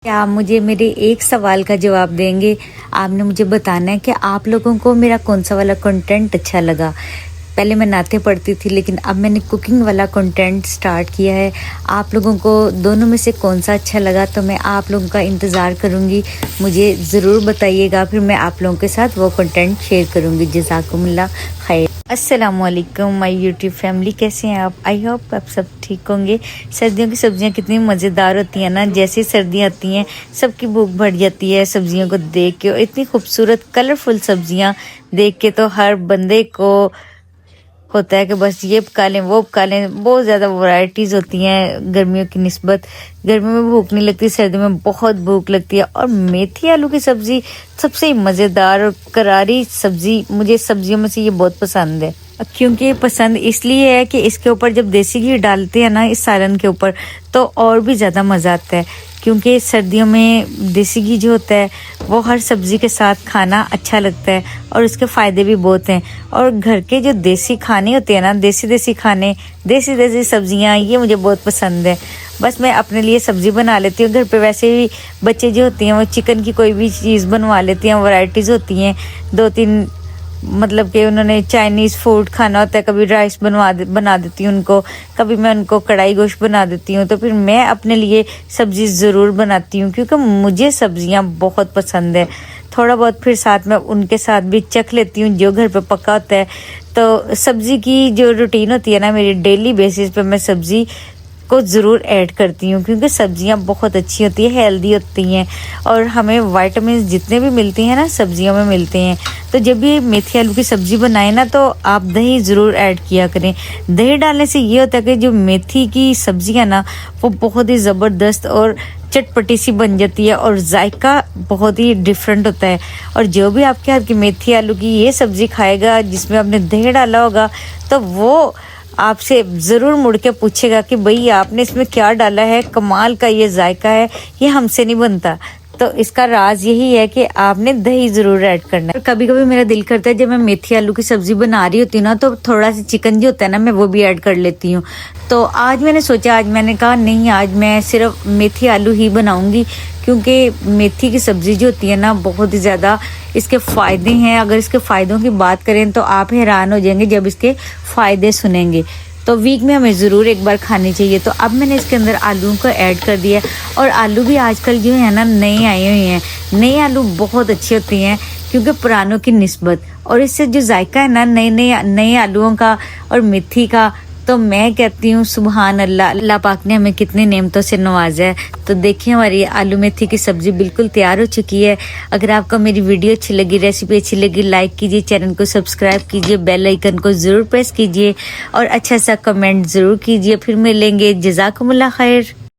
क्या आप मुझे मेरे एक सवाल का जवाब देंगे? आपने मुझे बताना है कि आप लोगों को मेरा कौन सा वाला कंटेंट अच्छा लगा। पहले मैं नाते पढ़ती थी, लेकिन अब मैंने कुकिंग वाला कंटेंट स्टार्ट किया है। आप लोगों को दोनों में से कौन सा अच्छा लगा, तो मैं आप लोगों का इंतज़ार करूँगी। मुझे ज़रूर बताइएगा, फिर मैं आप लोगों के साथ वो कंटेंट शेयर करूँगी। जज़ाकुमुल्लाह खैर। अस्सलामुअलैकुम माय यूट्यूब फैमिली, कैसे हैं आप? आई होप आप सब ठीक होंगे। सर्दियों की सब्जियां कितनी मज़ेदार होती हैं ना। जैसे सर्दियां आती हैं सबकी भूख बढ़ जाती है सब्जियों को देख के, और इतनी खूबसूरत कलरफुल सब्जियां देख के तो हर बंदे को होता है कि बस ये पका लें वो पका लें। बहुत ज़्यादा वैरायटीज़ होती हैं गर्मियों की निस्बत। गर्मियों में भूख नहीं लगती, सर्दियों में बहुत भूख लगती है। और मेथी आलू की सब्ज़ी सबसे मज़ेदार और करारी सब्ज़ी, मुझे सब्जियों में से ये बहुत पसंद है। क्योंकि ये पसंद इसलिए है कि इसके ऊपर जब देसी घी डालते हैं ना इस सालन के ऊपर, तो और भी ज़्यादा मज़ा आता है। क्योंकि सर्दियों में देसी घी जो होता है वो हर सब्ज़ी के साथ खाना अच्छा लगता है, और उसके फ़ायदे भी बहुत हैं। और घर के जो देसी खाने होते हैं ना, देसी खाने, देसी सब्जियां, ये मुझे बहुत पसंद है। बस मैं अपने लिए सब्ज़ी बना लेती हूँ। घर पे वैसे भी बच्चे जो होती हैं वो चिकन की कोई भी चीज़ बनवा लेती हैं। वैरायटीज़ होती हैं दो तीन, मतलब कि उन्होंने चाइनीज़ फूड खाना होता है, कभी राइस बना देती हूँ उनको, कभी मैं उनको कढ़ाई गोश्त बना देती हूँ। तो फिर मैं अपने लिए सब्ज़ी ज़रूर बनाती हूँ, क्योंकि मुझे सब्ज़ियाँ बहुत पसंद है। थोड़ा बहुत फिर साथ में उनके साथ भी चख लेती हूँ जो घर पे पका होता है। तो सब्ज़ी की जो रूटीन होती है ना, मेरी डेली बेसिस पे मैं सब्ज़ी को ज़रूर ऐड करती हूँ, क्योंकि सब्जियाँ बहुत अच्छी होती है, हेल्दी होती हैं, और हमें विटामिन जितने भी मिलते हैं ना सब्जियों में मिलते हैं। तो जब भी मेथी आलू की सब्ज़ी बनाएं ना, तो आप दही ज़रूर ऐड किया करें। दही डालने से ये होता है कि जो मेथी की सब्जियाँ ना वो बहुत ही ज़बरदस्त और चटपटी सी बन जाती है, और जायका बहुत ही डिफरेंट होता है। और जो भी आपके हाथ की मेथी आलू की ये सब्ज़ी खाएगा जिसमें आपने दही डाला होगा, तो वो आपसे ज़रूर मुड़ के पूछेगा कि भाई आपने इसमें क्या डाला है, कमाल का ये जायका है, ये हमसे नहीं बनता। तो इसका राज यही है कि आपने दही ज़रूर ऐड करना है। कभी कभी मेरा दिल करता है जब मैं मेथी आलू की सब्ज़ी बना रही होती हूँ ना, तो थोड़ा सा चिकन जो होता है ना, मैं वो भी ऐड कर लेती हूँ। तो आज मैंने सोचा, आज मैंने कहा नहीं, आज मैं सिर्फ मेथी आलू ही बनाऊँगी, क्योंकि मेथी की सब्ज़ी जो होती है ना बहुत ही ज़्यादा इसके फ़ायदे हैं। अगर इसके फ़ायदों की बात करें तो आप हैरान हो जाएंगे जब इसके फ़ायदे सुनेंगे। तो वीक में हमें ज़रूर एक बार खानी चाहिए। तो अब मैंने इसके अंदर आलू को ऐड कर दिया, और आलू भी आजकल जो है ना नए आए हुए हैं। नए आलू बहुत अच्छे होते हैं क्योंकि पुरानों की निस्बत, और इससे जो जायका है ना नए आलूओं का और मेथी का, तो मैं कहती हूँ सुभान अल्लाह। अल्लाह पाक ने हमें कितनी नेमतों से नवाजा है। तो देखिए हमारी आलू मेथी की सब्ज़ी बिल्कुल तैयार हो चुकी है। अगर आपको मेरी वीडियो अच्छी लगी, रेसिपी अच्छी लगी, लाइक कीजिए, चैनल को सब्सक्राइब कीजिए, बेल आइकन को ज़रूर प्रेस कीजिए, और अच्छा सा कमेंट ज़रूर कीजिए। फिर मिलेंगे। जज़ाकुमुल्लाह खैर।